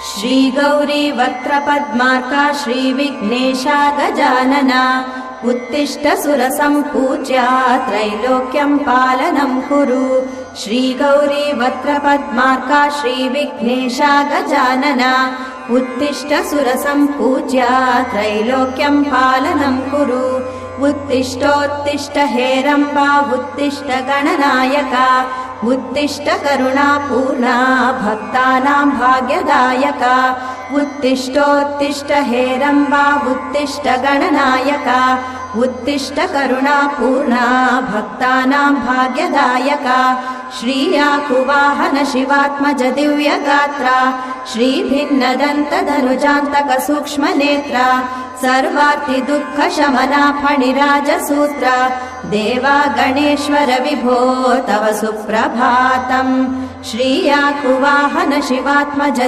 श्रीगौरी वक्त्रपद्मार्का श्रीविघ्नेशा गजानना उत्तिष्ठ सुरसम्पूज्या त्रैलोक्यं पालनं कुरु। श्रीगौरी वक्त्रपद्मार्का श्रीविघ्नेशा गजानना उत्तिष्ठ सुरसम्पूज्या त्रैलोक्यं पालनं कुरु। उत्तिष्ठोत्तिष्ठ हेरम्बा उत्तिष्ठ गणनायका उत्तिष्ठ करुणापूर्णा भक्तानां भाग्यदायका। उत्तिष्ठोत्तिष्ठ हेरम्बा उत्तिष्ठ गणनायका उत्तिष्ठ करुणापूर्णा भक्तानां भाग्यदायका। श्रीयाकुवाहन शिवात्मज दिव्यगात्रा श्रीभिन्नदन्तधनुजान्तक सूक्ष्मनेत्रा सर्वार्ति दुःख शमना फणिराजसूत्रा देवा गणेश्वर विभो तव सुप्रभातम्। श्रीयाकुवाहन शिवात्मज